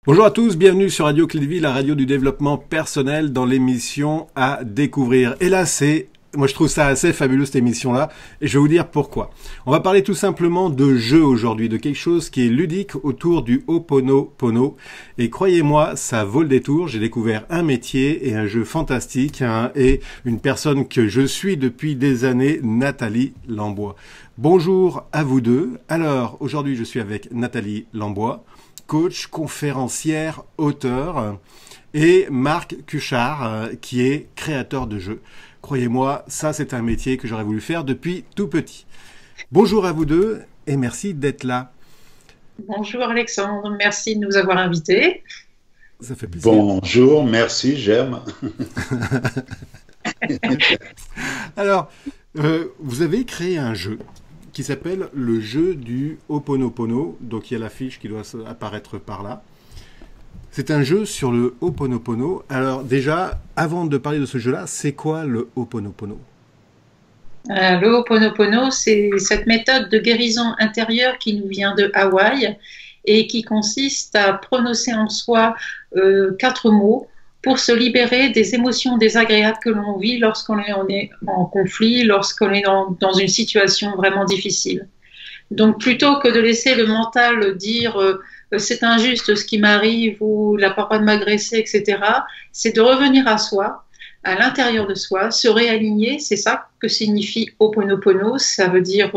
Bonjour à tous, bienvenue sur Radio Clé de Vie, la radio du développement personnel dans l'émission à découvrir. Et là, moi je trouve ça assez fabuleux cette émission-là, et je vais vous dire pourquoi. On va parler tout simplement de jeu aujourd'hui, de quelque chose qui est ludique autour du Ho'oponopono. Et croyez-moi, ça vaut le détour. J'ai découvert un métier et un jeu fantastique, et une personne que je suis depuis des années, Nathalie Lambois. Bonjour à vous deux. Alors, aujourd'hui je suis avec Nathalie Lambois, coach, conférencière, auteur, et Marc Cuchard, qui est créateur de jeux. Croyez-moi, ça c'est un métier que j'aurais voulu faire depuis tout petit. Bonjour à vous deux et merci d'être là. Bonjour Alexandre, merci de nous avoir invités. Ça fait plaisir. Bonjour, merci, j'aime. Alors, vous avez créé un jeu qui s'appelle le jeu du Ho'oponopono. Donc il y a l'affiche qui doit apparaître par là. C'est un jeu sur le Ho'oponopono. Alors déjà, avant de parler de ce jeu-là, c'est quoi le Ho'oponopono? Le Ho'oponopono, c'est cette méthode de guérison intérieure qui nous vient de Hawaï et qui consiste à prononcer en soi 4 mots pour se libérer des émotions désagréables que l'on vit lorsqu'on est en conflit, lorsqu'on est dans une situation vraiment difficile. Donc plutôt que de laisser le mental dire c'est injuste ce qui m'arrive ou la parole m'agresser, etc., c'est de revenir à soi, à l'intérieur de soi, se réaligner. C'est ça que signifie Ho'oponopono, ça veut dire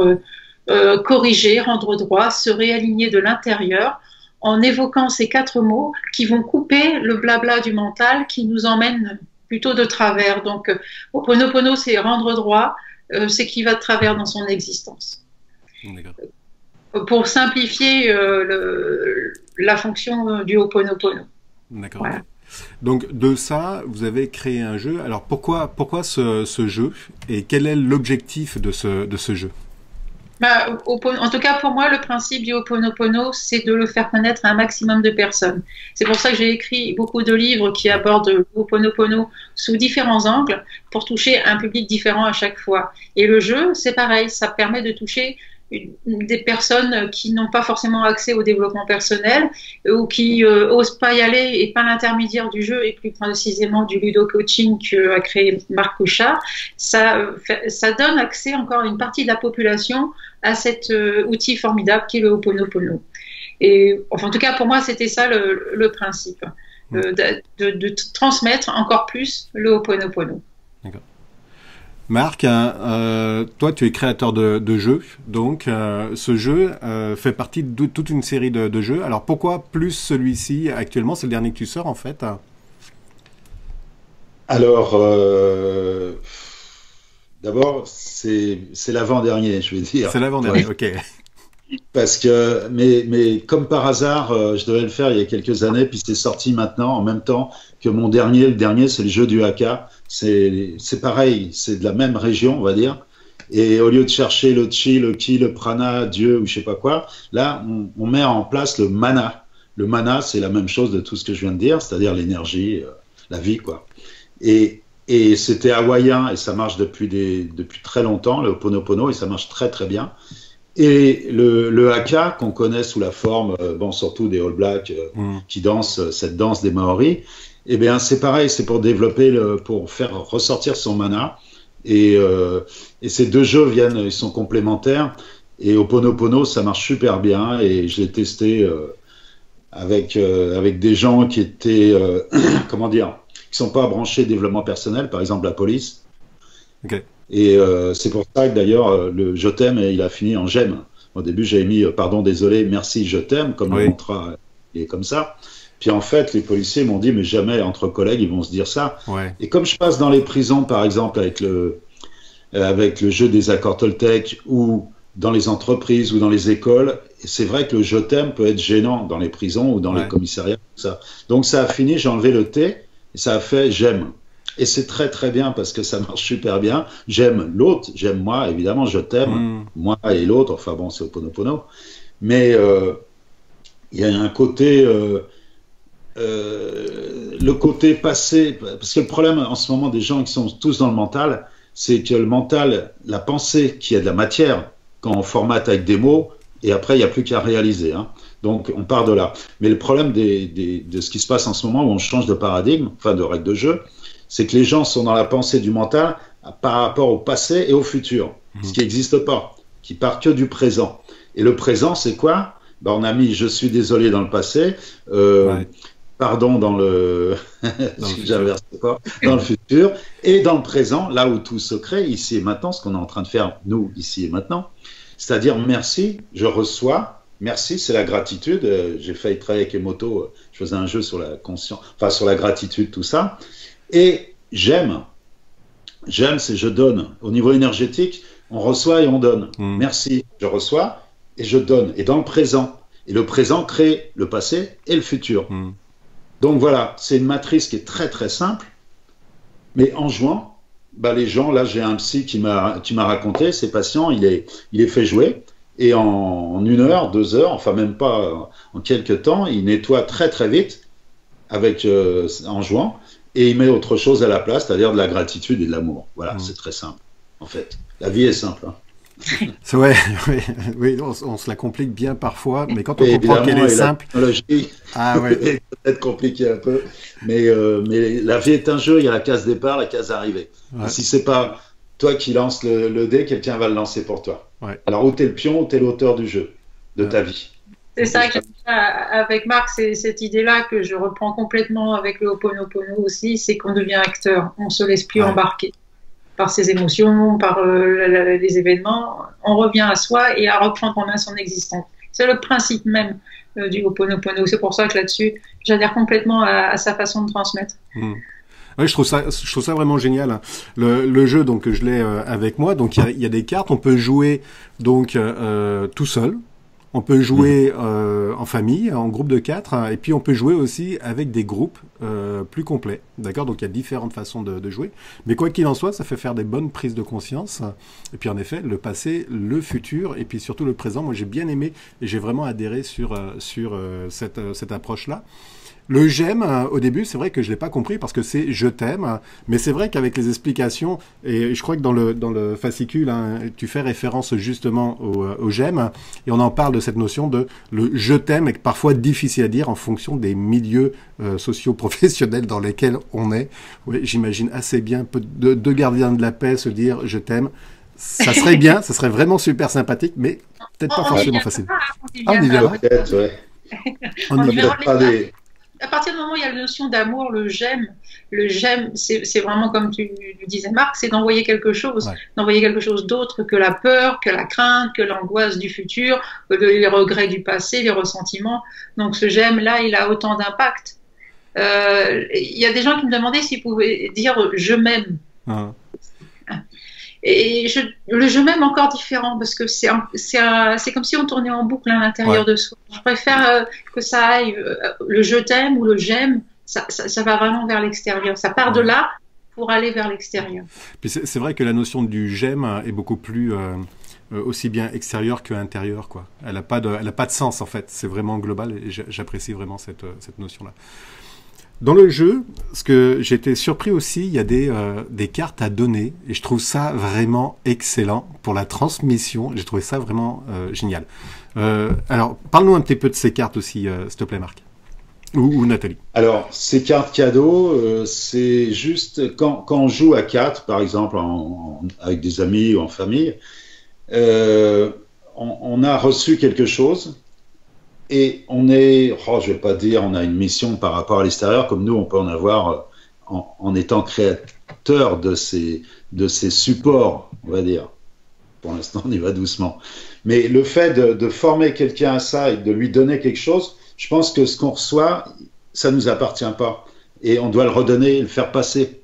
corriger, rendre droit, se réaligner de l'intérieur, en évoquant ces 4 mots qui vont couper le blabla du mental qui nous emmène plutôt de travers. Donc, Ho'oponopono, c'est rendre droit ce qui va de travers dans son existence. Pour simplifier la fonction du Ho'oponopono. D'accord. Voilà. Donc, de ça, vous avez créé un jeu. Alors, pourquoi ce jeu et quel est l'objectif de ce jeu? En tout cas, pour moi, le principe du Ho'oponopono, c'est de le faire connaître à un maximum de personnes. C'est pour ça que j'ai écrit beaucoup de livres qui abordent le Ho'oponopono sous différents angles pour toucher un public différent à chaque fois. Et le jeu, c'est pareil, ça permet de toucher des personnes qui n'ont pas forcément accès au développement personnel ou qui osent pas y aller et pas l'intermédiaire du jeu et plus précisément du ludo-coaching qu'a créé Marc Cuchard. Ça donne accès encore à une partie de la population à cet outil formidable qui est le Ho'oponopono. Et enfin, en tout cas, pour moi, c'était ça le principe, de transmettre encore plus le Ho'oponopono. D'accord. Marc, toi tu es créateur de jeux, donc ce jeu fait partie de toute une série de jeux. Alors pourquoi plus celui-ci actuellement? C'est le dernier que tu sors en fait. Alors, d'abord c'est l'avant-dernier, je vais dire. C'est l'avant-dernier, ouais. Ok. Parce que, mais comme par hasard, je devais le faire il y a quelques années, puis c'est sorti maintenant en même temps que mon dernier. Le dernier, c'est le jeu du haka. C'est pareil, c'est de la même région, on va dire. Et au lieu de chercher le chi, le ki, le prana, Dieu ou je sais pas quoi, là, on met en place le mana. Le mana, c'est la même chose de tout ce que je viens de dire, c'est-à-dire l'énergie, la vie, quoi. Et c'était hawaïen et ça marche depuis très longtemps, le Ho'oponopono, et ça marche très très bien. Et le haka, qu'on connaît sous la forme, surtout des All Blacks qui dansent cette danse des Maoris, eh bien, c'est pareil, c'est pour développer, pour faire ressortir son mana. Et ces deux jeux ils sont complémentaires. Et Ho'oponopono, ça marche super bien. Et je l'ai testé avec des gens qui étaient, comment dire, qui sont pas branchés développement personnel, par exemple la police. Okay. Et c'est pour ça que d'ailleurs le je t'aime, il a fini en j'aime. Au début, j'avais mis pardon, désolé, merci, je t'aime, comme le mantra est comme ça. Puis en fait, les policiers m'ont dit, mais jamais entre collègues, ils vont se dire ça. Ouais. Et comme je passe dans les prisons, par exemple, avec le jeu des accords Toltec, ou dans les entreprises, ou dans les écoles, c'est vrai que le je t'aime peut être gênant dans les prisons ou dans les commissariats. Tout ça. Donc ça a fini, j'ai enlevé le T, et ça a fait j'aime. Et c'est très très bien parce que ça marche super bien. J'aime l'autre, j'aime moi, évidemment, je t'aime, moi et l'autre, enfin bon, c'est Ho'oponopono. Mais il y a un côté... le côté passé, parce que le problème en ce moment des gens qui sont tous dans le mental, c'est que le mental, la pensée qui a de la matière, quand on formate avec des mots, et après il n'y a plus qu'à réaliser. Hein. Donc, on part de là. Mais le problème de ce qui se passe en ce moment, où on change de paradigme, enfin de règle de jeu, c'est que les gens sont dans la pensée du mental par rapport au passé et au futur, ce qui n'existe pas, qui part que du présent. Et le présent, c'est quoi? Ben, on a mis « je suis désolé » dans le passé, pardon dans le... j'inverse pas, dans le futur, et dans le présent, là où tout se crée, ici et maintenant, ce qu'on est en train de faire, nous, ici et maintenant, c'est-à-dire merci, je reçois, merci, c'est la gratitude, j'ai failli travailler avec Emoto, je faisais un jeu sur la conscience, enfin sur la gratitude, tout ça, et j'aime, c'est je donne, au niveau énergétique, on reçoit et on donne, merci, je reçois et je donne, et dans le présent, et le présent crée le passé et le futur. Donc voilà, c'est une matrice qui est très très simple, mais en jouant, bah les gens, là j'ai un psy qui m'a raconté, ses patients, il est fait jouer, et en 1 heure, 2 heures, enfin même pas en quelques temps, il nettoie très très vite en jouant, et il met autre chose à la place, c'est-à-dire de la gratitude et de l'amour. Voilà, c'est très simple, en fait. La vie est simple. Hein. Ouais, oui, on se la complique bien parfois, mais quand on comprend qu'elle est simple, la technologie est peut-être compliquée un peu, mais la vie est un jeu. Il y a la case départ, la case arrivée. Ouais. Et si c'est pas toi qui lance le dé, quelqu'un va le lancer pour toi. Ouais. Alors où t'es le pion, où t'es l'auteur du jeu, de ta vie. C'est ça avec Marc, c'est cette idée-là que je reprends complètement avec le Ho'oponopono aussi, c'est qu'on devient acteur, on se laisse plus embarquer par ses émotions, par les événements, on revient à soi et à reprendre en main son existence. C'est le principe même du Ho'oponopono. C'est pour ça que là-dessus, j'adhère complètement à sa façon de transmettre. Oui, je trouve ça vraiment génial. Le jeu, donc je l'ai avec moi. Donc il y a des cartes. On peut jouer donc tout seul. On peut jouer en famille, en groupe de 4, et puis on peut jouer aussi avec des groupes plus complets. D'accord? Donc il y a différentes façons de jouer. Mais quoi qu'il en soit, ça fait faire des bonnes prises de conscience. Et puis en effet, le passé, le futur, et puis surtout le présent. Moi, j'ai bien aimé et j'ai vraiment adhéré sur cette approche-là. Le j'aime, au début, c'est vrai que je l'ai pas compris parce que c'est je t'aime, mais c'est vrai qu'avec les explications, et je crois que dans le fascicule, hein, tu fais référence justement au j'aime, et on en parle de cette notion de le je t'aime, et que parfois difficile à dire en fonction des milieux socio-professionnels dans lesquels on est. Oui, j'imagine assez bien deux gardiens de la paix se dire je t'aime. Ça serait bien, ça serait vraiment super sympathique, mais peut-être pas forcément facile. On y viendra. On y verra pas des... À partir du moment où il y a la notion d'amour, le j'aime, c'est vraiment comme tu le disais Marc, c'est d'envoyer quelque chose, d'envoyer quelque chose d'autre que la peur, que la crainte, que l'angoisse du futur, que les regrets du passé, les ressentiments. Donc ce j'aime-là, il a autant d'impact. Il y a des gens qui me demandaient s'ils pouvaient dire je m'aime. Et le je m'aime encore différent parce que c'est comme si on tournait en boucle à l'intérieur de soi. Je préfère que ça aille, le je t'aime ou le j'aime, ça va vraiment vers l'extérieur. Ça part de là pour aller vers l'extérieur. Puis c'est vrai que la notion du j'aime est beaucoup plus aussi bien extérieure que intérieure, quoi. Elle a pas de sens en fait. C'est vraiment global et j'apprécie vraiment cette notion-là. Dans le jeu, ce que j'étais surpris aussi, il y a des cartes à donner et je trouve ça vraiment excellent pour la transmission. J'ai trouvé ça vraiment génial. Alors, parle-nous un petit peu de ces cartes aussi, s'il te plaît, Marc. Ou Nathalie. Alors, ces cartes cadeaux, c'est juste quand on joue à 4, par exemple, avec des amis ou en famille, on a reçu quelque chose. Et on est, je vais pas dire, on a une mission par rapport à l'extérieur, comme nous, on peut en avoir en étant créateur de ces supports, on va dire. Pour l'instant, on y va doucement. Mais le fait de former quelqu'un à ça et de lui donner quelque chose, je pense que ce qu'on reçoit, ça nous appartient pas. Et on doit le redonner et le faire passer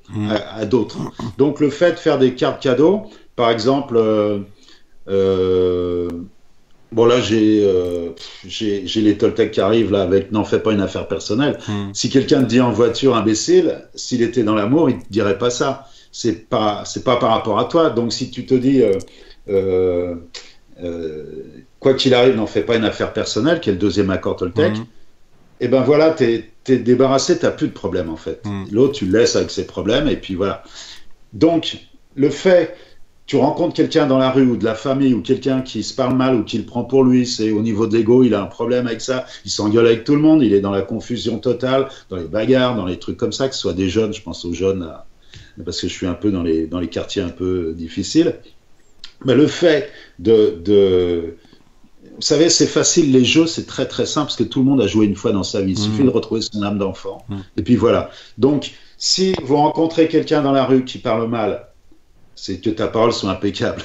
à d'autres. Donc, le fait de faire des cartes cadeaux, par exemple, bon là j'ai les Toltecs qui arrivent là avec n'en fais pas une affaire personnelle. Si quelqu'un te dit en voiture imbécile, s'il était dans l'amour, il te dirait pas ça. C'est pas par rapport à toi. Donc si tu te dis quoi qu'il arrive, n'en fais pas une affaire personnelle, qui est le deuxième accord Toltec, et ben voilà, t'es débarrassé, t'as plus de problème en fait. L'autre tu le laisses avec ses problèmes et puis voilà. Donc le fait tu rencontres quelqu'un dans la rue ou de la famille ou quelqu'un qui se parle mal ou qui le prend pour lui, c'est au niveau de l'ego, il a un problème avec ça, il s'engueule avec tout le monde, il est dans la confusion totale, dans les bagarres, dans les trucs comme ça, que ce soit des jeunes, je pense aux jeunes, parce que je suis un peu dans les quartiers un peu difficiles. Mais le fait vous savez, c'est facile, les jeux, c'est très très simple, parce que tout le monde a joué une fois dans sa vie, il suffit de retrouver son âme d'enfant, et puis voilà. Donc, si vous rencontrez quelqu'un dans la rue qui parle mal, c'est que ta parole soit impeccable,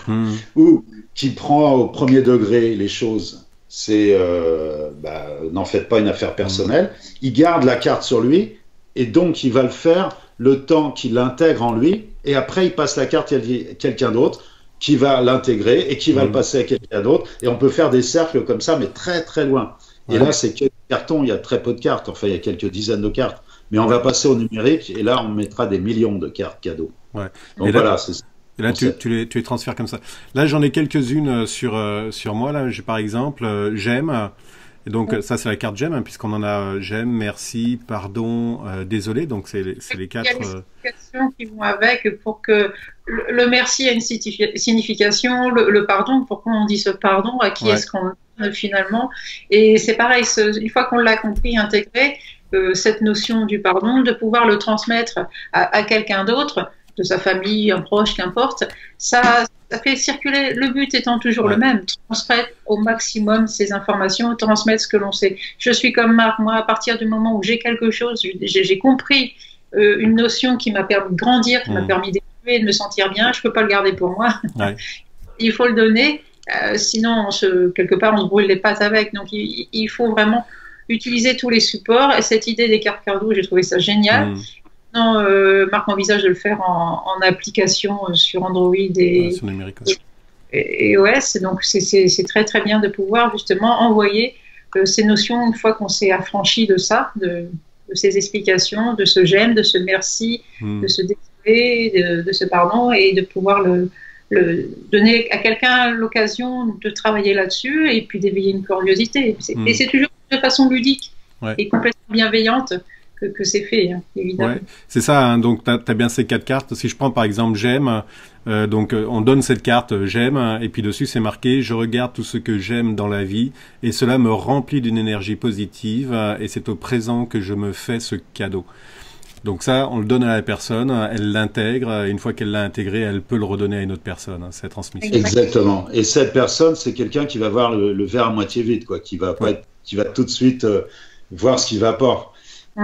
ou qui prend au premier degré les choses, c'est n'en faites pas une affaire personnelle, il garde la carte sur lui, et donc il va le faire le temps qu'il l'intègre en lui, et après il passe la carte à quelqu'un d'autre, qui va l'intégrer, et qui va le passer à quelqu'un d'autre, et on peut faire des cercles comme ça, mais très très loin. Et là, c'est que carton, il y a très peu de cartes, enfin il y a quelques dizaines de cartes, mais on va passer au numérique, et là on mettra des millions de cartes cadeaux. Ouais. Donc voilà, c'est ça. Et là, tu les transfères comme ça. Là, j'en ai quelques-unes sur moi. Là, j'ai par exemple j'aime. Et donc ça, c'est la carte j'aime, hein, puisqu'on en a j'aime, merci, pardon, désolé. Donc c'est les quatre. Il y a les significations qui vont avec pour que le merci a une signification, le pardon, pourquoi on dit ce pardon, à qui est-ce qu'on finalement. Et c'est pareil, une fois qu'on l'a compris, intégré, cette notion du pardon, de pouvoir le transmettre à quelqu'un d'autre, de sa famille, un proche, qu'importe, ça fait circuler, le but étant toujours le même, transmettre au maximum ces informations, transmettre ce que l'on sait. Je suis comme Marc, moi, à partir du moment où j'ai quelque chose, j'ai compris une notion qui m'a permis de grandir, qui m'a permis d'évoluer, de me sentir bien, je ne peux pas le garder pour moi. Il faut le donner, sinon, quelque part, on se brûle les pattes avec. Donc, il faut vraiment utiliser tous les supports. Et cette idée des cartes cadeaux, j'ai trouvé ça génial. Non, Marc envisage de le faire en application sur Android sur numérique. Et ouais, c'est très très bien de pouvoir justement envoyer ces notions une fois qu'on s'est affranchi de ça, de ces explications, de ce j'aime, de ce merci, de ce désolé, de ce pardon, et de pouvoir le donner à quelqu'un l'occasion de travailler là-dessus et puis d'éveiller une curiosité. Et c'est toujours de façon ludique et complètement bienveillante que c'est fait, hein, évidemment. Ouais, c'est ça, hein, donc tu as bien ces quatre cartes. Si je prends par exemple j'aime, on donne cette carte j'aime, et puis dessus c'est marqué je regarde tout ce que j'aime dans la vie, et cela me remplit d'une énergie positive, et c'est au présent que je me fais ce cadeau. Donc ça, on le donne à la personne, elle l'intègre, et une fois qu'elle l'a intégré, elle peut le redonner à une autre personne, hein, cette transmission. Exactement. Et cette personne, c'est quelqu'un qui va voir le verre à moitié vide, quoi, qui va tout de suite voir ce qui va pas.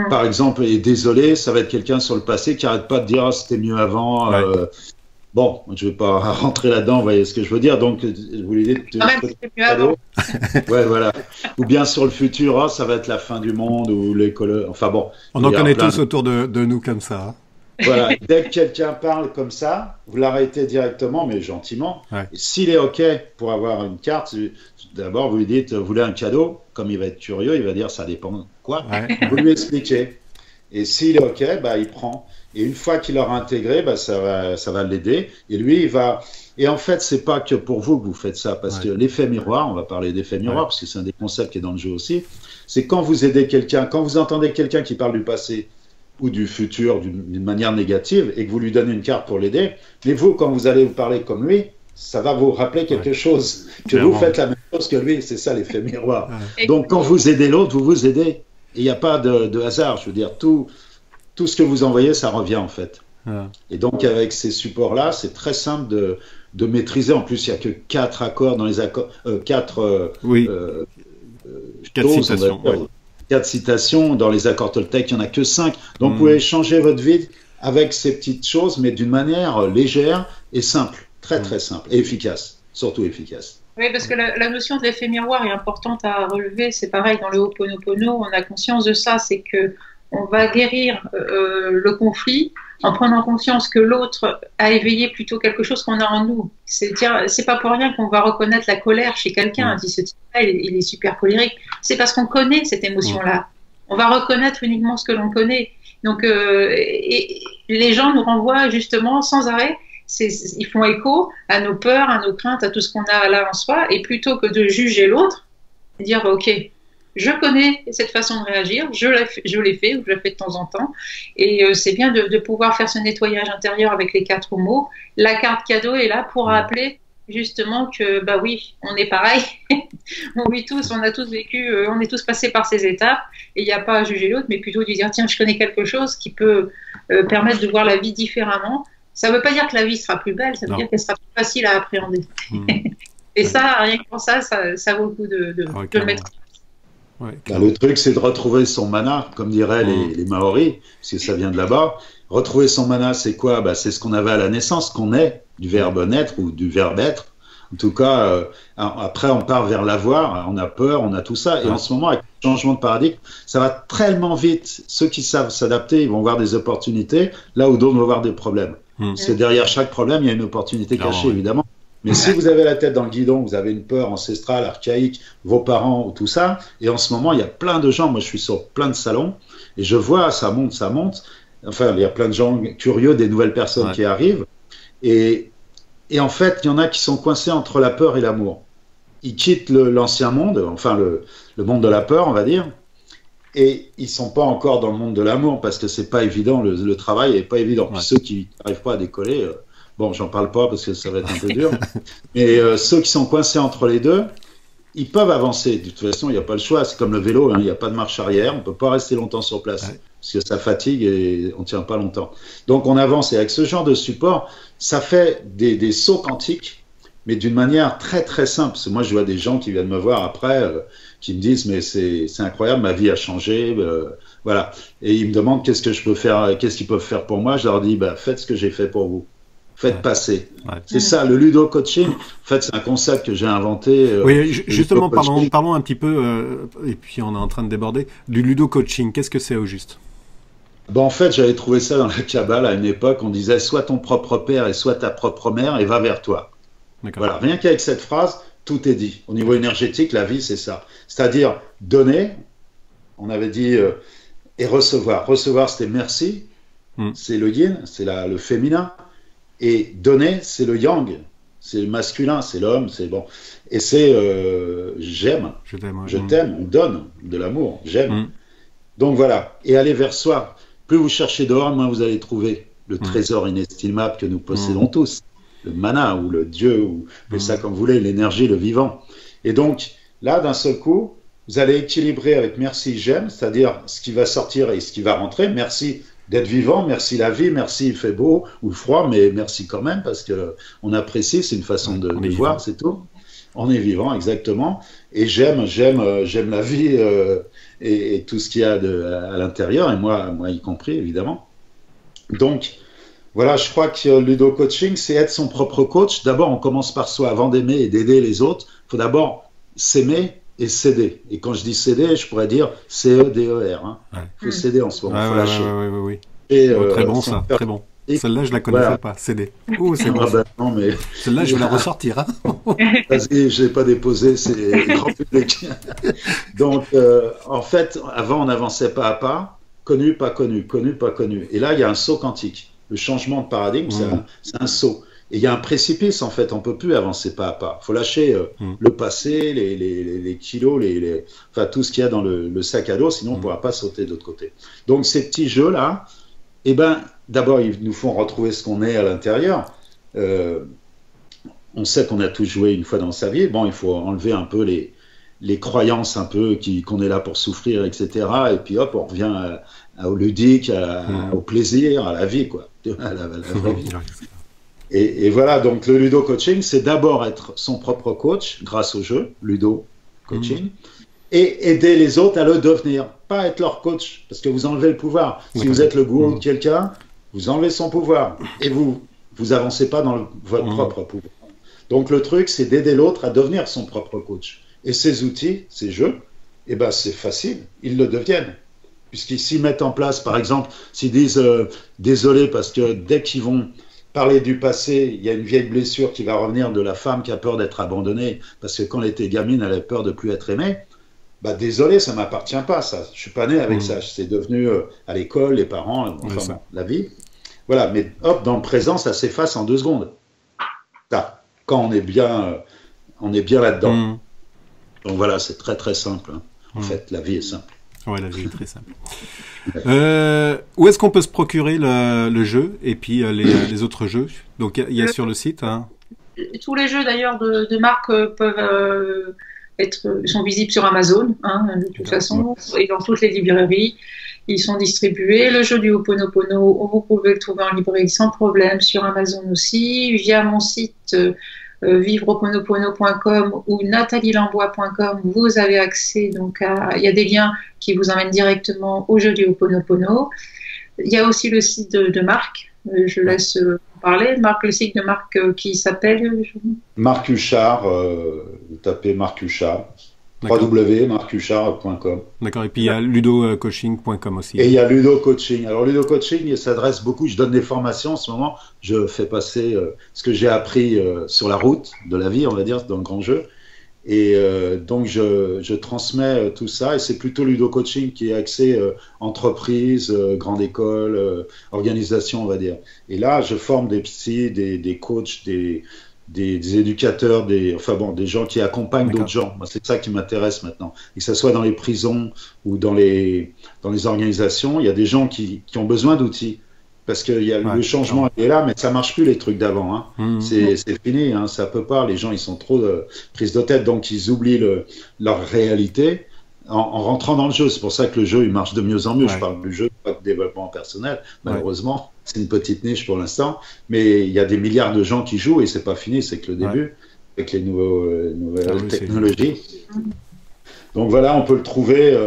Par exemple, et désolé, ça va être quelqu'un sur le passé qui arrête pas de dire c'était mieux avant. Bon, je vais pas rentrer là-dedans, vous voyez ce que je veux dire. Donc, je voulais dire c'était mieux avant. Ouais, voilà. Ou bien sur le futur, ça va être la fin du monde ou l'école. Enfin bon. On en connaît tous autour de nous comme ça. Hein. Voilà. Dès que quelqu'un parle comme ça, vous l'arrêtez directement, mais gentiment. S'il est OK pour avoir une carte, d'abord vous lui dites vous voulez un cadeau. Comme il va être curieux, il va dire ça dépend quoi. Vous lui expliquez. Et s'il est OK, il prend. Et une fois qu'il aura intégré, ça va l'aider. Et lui, il va. Et en fait, c'est pas que pour vous que vous faites ça, parce que l'effet miroir, on va parler d'effet miroir, parce que c'est un des concepts qui est dans le jeu aussi. C'est quand vous aidez quelqu'un, quand vous entendez quelqu'un qui parle du passé ou du futur d'une manière négative, et que vous lui donnez une carte pour l'aider, mais vous, quand vous allez vous parler comme lui, ça va vous rappeler quelque chose, que Clairement. vous faites la même chose que lui, c'est ça l'effet miroir. Donc quand vous aidez l'autre, vous vous aidez. Et il n'y a pas de hasard, je veux dire, tout ce que vous envoyez, ça revient en fait. Et donc avec ces supports-là, c'est très simple de maîtriser. En plus, il n'y a que 4 accords dans les accords, 4 citations. 4 citations dans les accords Toltec, il n'y en a que 5. Donc vous pouvez changer votre vie avec ces petites choses, mais d'une manière légère et simple. Très très simple et efficace, surtout efficace. Oui, parce que la notion de l'effet miroir est importante à relever. C'est pareil dans le Ho'oponopono, on a conscience de ça, c'est que on va guérir le conflit en prenant conscience que l'autre a éveillé plutôt quelque chose qu'on a en nous. C'est-à-dire, c'est pas pour rien qu'on va reconnaître la colère chez quelqu'un. On dit ce type-là, il est super colérique. C'est parce qu'on connaît cette émotion-là. On va reconnaître uniquement ce que l'on connaît. Donc, et les gens nous renvoient justement sans arrêt. Ils font écho à nos peurs, à nos craintes, à tout ce qu'on a là en soi, et plutôt que de juger l'autre, dire ok, je connais cette façon de réagir, je l'ai fait ou je la fais de temps en temps. Et c'est bien de pouvoir faire ce nettoyage intérieur avec les 4 mots. La carte cadeau est là pour rappeler justement que, bah oui, on est pareil. On vit tous, on a tous vécu, on est tous passés par ces étapes. Et il n'y a pas à juger l'autre, mais plutôt de dire, tiens, je connais quelque chose qui peut permettre de voir la vie différemment. Ça ne veut pas dire que la vie sera plus belle, ça veut dire qu'elle sera plus facile à appréhender. Et ça, rien que pour ça, ça vaut le coup de le mettre. Le truc, c'est de retrouver son mana, comme diraient les Maoris, parce que ça vient de là-bas. Retrouver son mana, c'est quoi? C'est ce qu'on avait à la naissance, qu'on est, du verbe naître ou du verbe être. En tout cas, après, on part vers l'avoir, on a peur, on a tout ça. Et en ce moment, avec le changement de paradigme, ça va tellement vite. Ceux qui savent s'adapter, ils vont voir des opportunités, là où d'autres vont voir des problèmes. Parce que derrière chaque problème, il y a une opportunité cachée, évidemment. Mais si vous avez la tête dans le guidon, vous avez une peur ancestrale, archaïque, vos parents ou tout ça, et en ce moment, il y a plein de gens, moi je suis sur plein de salons, et je vois, ça monte, enfin, il y a plein de gens curieux, des nouvelles personnes qui arrivent, et en fait, il y en a qui sont coincés entre la peur et l'amour. Ils quittent l'ancien monde, enfin le monde de la peur, on va dire, et ils sont pas encore dans le monde de l'amour, parce que c'est pas évident, le travail est pas évident. Puis ceux qui n'arrivent pas à décoller... Bon, j'en parle pas parce que ça va être un peu dur. Mais ceux qui sont coincés entre les deux, ils peuvent avancer. De toute façon, il n'y a pas le choix. C'est comme le vélo, il n'y a pas de marche arrière. On ne peut pas rester longtemps sur place parce que ça fatigue et on ne tient pas longtemps. Donc, on avance. Et avec ce genre de support, ça fait des sauts quantiques, mais d'une manière très, très simple. Parce que moi, je vois des gens qui viennent me voir après, qui me disent, mais c'est incroyable, ma vie a changé. Voilà. Et ils me demandent qu'est-ce que je peux faire, qu'est-ce qu'ils peuvent faire pour moi. Je leur dis, faites ce que j'ai fait pour vous. Faites passer. C'est ça, le ludo-coaching. En fait, c'est un concept que j'ai inventé. Oui, justement, parlons un petit peu, et puis on est en train de déborder, du ludo-coaching. Qu'est-ce que c'est au juste? En fait, j'avais trouvé ça dans la Kabbale à une époque. On disait, sois ton propre père et sois ta propre mère et va vers toi. Voilà, rien qu'avec cette phrase, tout est dit. Au niveau énergétique, la vie, c'est ça. C'est-à-dire donner, on avait dit, et recevoir. Recevoir, c'était merci. C'est le yin, c'est le féminin. Et donner, c'est le yang, c'est le masculin, c'est l'homme, c'est bon. Et c'est j'aime, je t'aime, on donne de l'amour, j'aime. Donc voilà, et aller vers soi. Plus vous cherchez dehors, moins vous allez trouver le trésor inestimable que nous possédons tous, le mana ou le Dieu, ou appelez ça comme vous voulez, l'énergie, le vivant. Et donc là, d'un seul coup, vous allez équilibrer avec merci, j'aime, c'est-à-dire ce qui va sortir et ce qui va rentrer. Merci d'être vivant, merci la vie, merci il fait beau ou froid, mais merci quand même parce que on apprécie, c'est une façon de voir, c'est tout. On est vivant, exactement. Et j'aime la vie et tout ce qu'il y a à l'intérieur, et moi y compris, évidemment. Donc, voilà, je crois que le ludo-coaching, c'est être son propre coach. D'abord, on commence par soi. Avant d'aimer et d'aider les autres, il faut d'abord s'aimer et céder. Et quand je dis céder, je pourrais dire C-E-D-E-R. Il faut céder en ce moment, il faut lâcher. Oui. Et, très bon ça, très bon. Celle-là, je la connaissais pas, céder. Oh, c'est bon. Non, mais... Celle-là, je vais la ressortir. Vas-y, je l'ai pas déposée, c'est grand public. Donc, en fait, avant, on avançait pas à pas, connu, pas connu, connu, pas connu. Et là, il y a un saut quantique. Le changement de paradigme, c'est un saut. Et il y a un précipice, en fait, on ne peut plus avancer pas à pas. Il faut lâcher le passé, les kilos, enfin, tout ce qu'il y a dans le sac à dos, sinon on ne pourra pas sauter de l'autre côté. Donc ces petits jeux-là, d'abord, ils nous font retrouver ce qu'on est à l'intérieur. On sait qu'on a tous joué une fois dans sa vie. Bon, il faut enlever un peu les croyances un peu qu'on est là pour souffrir, etc. Et puis hop, on revient au ludique, au plaisir, à la vie, quoi. À la vraie vie. Et voilà, donc le ludo-coaching, c'est d'abord être son propre coach grâce au jeu, ludo-coaching, et aider les autres à le devenir, pas être leur coach, parce que vous enlevez le pouvoir. Si vous êtes le gourou de quelqu'un, vous enlevez son pouvoir, et vous avancez pas dans votre propre pouvoir. Donc le truc, c'est d'aider l'autre à devenir son propre coach. Et ces outils, ces jeux, c'est facile, ils le deviennent. Puisqu'ils s'y mettent en place, par exemple, s'ils disent désolé, parce que dès qu'ils vont parler du passé, il y a une vieille blessure qui va revenir de la femme qui a peur d'être abandonnée, parce que quand elle était gamine, elle avait peur de plus être aimée. Désolé, ça m'appartient pas, ça. Je suis pas né avec ça. C'est devenu à l'école, les parents, enfin, la vie. Voilà, mais hop, dans le présent, ça s'efface en 2 secondes. Là, quand on est bien là-dedans. Donc voilà, c'est très très simple. En fait, la vie est simple. Ouais, la vie est très simple. Où est-ce qu'on peut se procurer le jeu et puis les autres jeux? Donc il y a sur le site. Hein. Tous les jeux d'ailleurs de marque peuvent sont visibles sur Amazon, hein, de toute façon, et dans toutes les librairies. Ils sont distribués. Le jeu du Ho'oponopono, vous pouvez le trouver en librairie sans problème, sur Amazon aussi, via mon site vivreho'oponopono.com ou natalielambois.com. Vous avez accès, donc il y a des liens qui vous emmènent directement au jeu du Ho'oponopono. Il y a aussi le site de Marc. Je laisse parler. Marc, le site de Marc qui s'appelle Marc Huchard. Vous tapez Marc Huchard. www.marchuchard.com. D'accord, et puis il y a ludocoaching.com aussi. Et il y a Ludo Coaching. Alors Ludo Coaching, il s'adresse beaucoup, je donne des formations en ce moment, je fais passer ce que j'ai appris sur la route de la vie, on va dire, dans le grand jeu. Et donc je transmets tout ça, et c'est plutôt Ludo Coaching qui est axé entreprise, grande école, organisation, on va dire. Et là, je forme des psys, des coachs, des éducateurs, des gens qui accompagnent d'autres gens. Moi, c'est ça qui m'intéresse maintenant. Et que ce soit dans les prisons ou dans les organisations, il y a des gens qui ont besoin d'outils. Parce que le changement est là, mais ça marche plus les trucs d'avant. Hein. C'est fini, hein, ça peut pas. Les gens, ils sont trop prises de tête, donc ils oublient leur réalité en rentrant dans le jeu. C'est pour ça que le jeu, il marche de mieux en mieux. Je parle du jeu, pas de développement personnel, malheureusement. C'est une petite niche pour l'instant, mais il y a des milliards de gens qui jouent et c'est pas fini, c'est que le début, avec les nouvelles technologies. Donc voilà, on peut le trouver,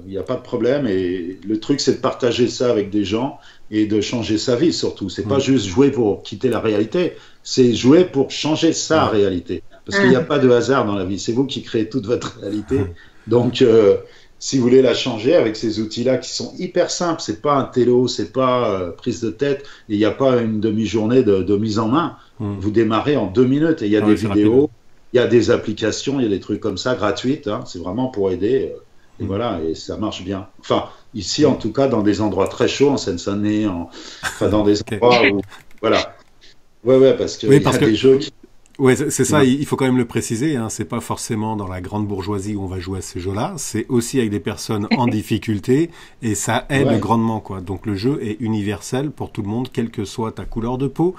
il n'y a pas de problème. Et le truc, c'est de partager ça avec des gens et de changer sa vie surtout. C'est pas juste jouer pour quitter la réalité, c'est jouer pour changer sa réalité. Parce qu'il n'y a pas de hasard dans la vie, c'est vous qui créez toute votre réalité. Donc, si vous voulez la changer avec ces outils-là qui sont hyper simples, c'est pas un télo, c'est pas prise de tête, et il n'y a pas une demi-journée de mise en main. Vous démarrez en 2 minutes et il y a des vidéos, il y a des applications, il y a des trucs comme ça gratuites. Hein, c'est vraiment pour aider. Et voilà, et ça marche bien. Enfin, ici, en tout cas, dans des endroits très chauds, en Seine-Saint-Denis, dans des endroits où, voilà. Ouais, parce que il y a des jeux qui... Ouais, c'est ça, il faut quand même le préciser, hein, c'est pas forcément dans la grande bourgeoisie où on va jouer à ces jeux-là, c'est aussi avec des personnes en difficulté, et ça aide grandement, quoi. Donc le jeu est universel pour tout le monde, quelle que soit ta couleur de peau,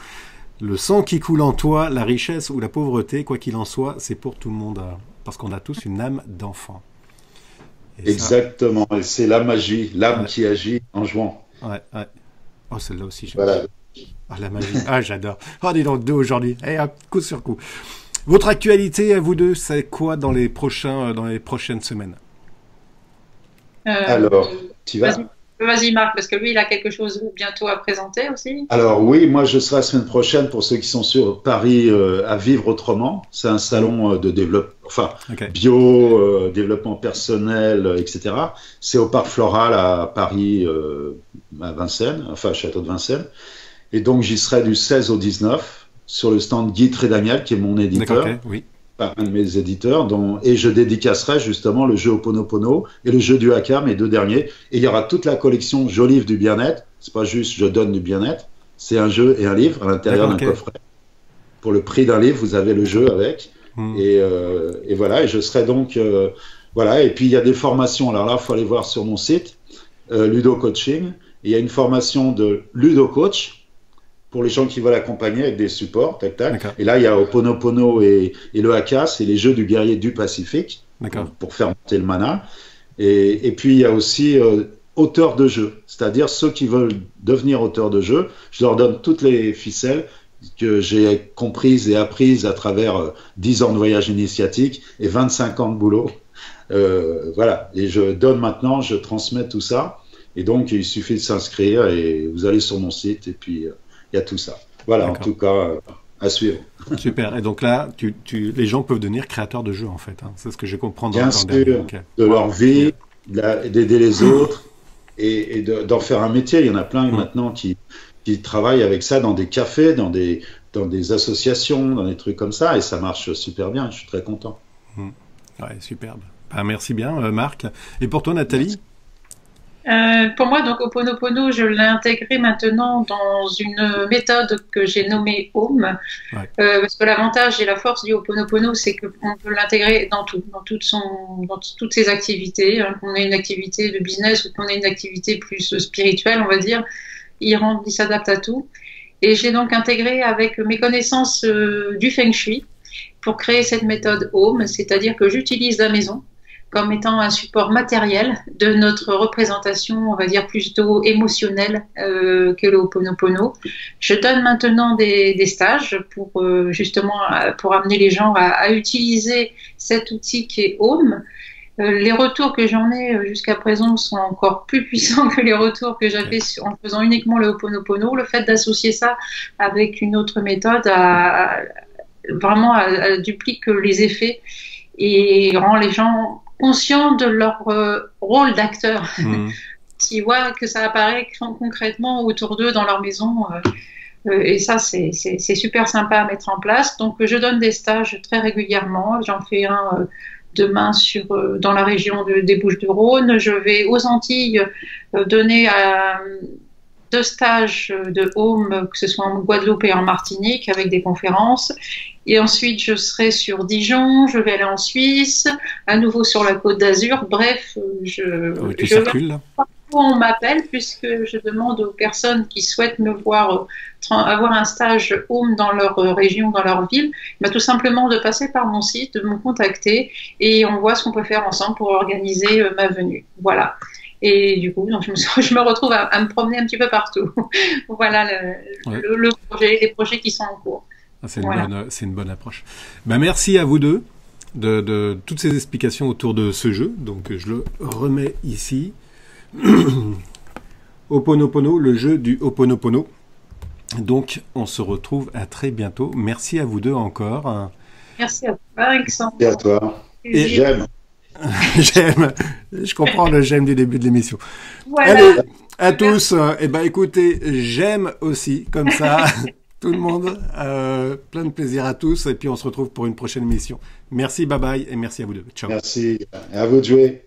le sang qui coule en toi, la richesse ou la pauvreté, quoi qu'il en soit, c'est pour tout le monde, parce qu'on a tous une âme d'enfant. Exactement, et c'est la magie, l'âme qui agit en jouant. Ouais. Oh, celle-là aussi, j'aime. Voilà. Ah, la magie. Ah, j'adore. Oh, on est dans le 2 aujourd'hui. Eh, coup sur coup. Votre actualité, à vous deux, c'est quoi dans les prochaines semaines? Alors, tu vas? Vas-y, Marc, parce que lui, il a quelque chose bientôt à présenter aussi. Alors oui, moi, je serai la semaine prochaine pour ceux qui sont sur Paris à Vivre Autrement. C'est un salon de développement, bio, développement personnel, etc. C'est au Parc Floral à Paris, à Vincennes, enfin, Château de Vincennes. Et donc, j'y serai du 16 au 19 sur le stand Guy Trédaniel, qui est mon éditeur, un de mes éditeurs, et je dédicacerai justement le jeu Ho'oponopono et le jeu du haka, mes 2 derniers. Et il y aura toute la collection Jolivre du bien-être. C'est pas juste je donne du bien-être, c'est un jeu et un livre à l'intérieur d'un coffret. Pour le prix d'un livre, vous avez le jeu avec. Et voilà, et je serai donc... voilà, et puis il y a des formations. Alors là, il faut aller voir sur mon site, Ludo Coaching. Et il y a une formation de Ludo Coach, pour les gens qui veulent accompagner avec des supports, Et là, il y a Ho'oponopono et le haka, c'est les jeux du guerrier du Pacifique, pour faire monter le mana. Et puis, il y a aussi auteurs de jeux, c'est-à-dire ceux qui veulent devenir auteurs de jeux. Je leur donne toutes les ficelles que j'ai comprises et apprises à travers 10 ans de voyage initiatique et 25 ans de boulot. Voilà, et je transmets tout ça. Et donc, il suffit de s'inscrire et vous allez sur mon site et puis... il y a tout ça. Voilà, en tout cas, à suivre. Super. Et donc là, les gens peuvent devenir créateurs de jeux, en fait. Hein. C'est ce que j'ai compris. Bien sûr, de leur vie, d'aider les autres et d'en faire un métier. Il y en a plein maintenant qui travaillent avec ça dans des cafés, dans des associations, dans des trucs comme ça. Et ça marche super bien. Je suis très content. Ouais, superbe. Merci bien, Marc. Et pour toi, Nathalie? Pour moi, donc, Ho'oponopono, je l'ai intégré maintenant dans une méthode que j'ai nommée Home, Ouais. parce que l'avantage et la force du Ho'oponopono, c'est qu'on peut l'intégrer dans tout, dans toutes ses activités, hein, qu'on ait une activité de business ou qu'on ait une activité plus spirituelle, on va dire, il s'adapte à tout. Et j'ai donc intégré avec mes connaissances du Feng Shui pour créer cette méthode Home, c'est-à-dire que j'utilise la maison comme étant un support matériel de notre représentation, on va dire plutôt émotionnelle que le Ho'oponopono. Je donne maintenant des stages pour justement pour amener les gens à utiliser cet outil qui est Home. Les retours que j'en ai jusqu'à présent sont encore plus puissants que les retours que j'avais en faisant uniquement le Ho'oponopono. Le fait d'associer ça avec une autre méthode vraiment duplique les effets et rend les gens conscients de leur rôle d'acteur. Qui voient que ça apparaît concrètement autour d'eux dans leur maison. Et ça, c'est super sympa à mettre en place. Donc, je donne des stages très régulièrement. J'en fais un demain dans la région des Bouches-du-Rhône. Je vais aux Antilles donner 2 stages de Home, que ce soit en Guadeloupe et en Martinique, avec des conférences. Et ensuite, je serai sur Dijon, je vais aller en Suisse, à nouveau sur la Côte d'Azur. Bref, on m'appelle puisque je demande aux personnes qui souhaitent me voir avoir un stage Home dans leur région, dans leur ville, tout simplement de passer par mon site, de me contacter et on voit ce qu'on peut faire ensemble pour organiser ma venue. Voilà. Et du coup, donc je me retrouve à me promener un petit peu partout. Voilà le projet, les projets qui sont en cours. C'est une bonne approche. Merci à vous deux de toutes ces explications autour de ce jeu. Donc je le remets ici. Ho'oponopono, le jeu du Ho'oponopono. Donc on se retrouve à très bientôt. Merci à vous deux encore. Merci à toi, Alexandre. Merci à toi. Et j'aime. J'aime. Je comprends le j'aime du début de l'émission. Voilà. Allez, à tous. Écoutez, j'aime aussi, comme ça. Tout le monde, plein de plaisir à tous et puis on se retrouve pour une prochaine émission. Merci, bye bye et merci à vous deux. Ciao. Merci, à vous de jouer.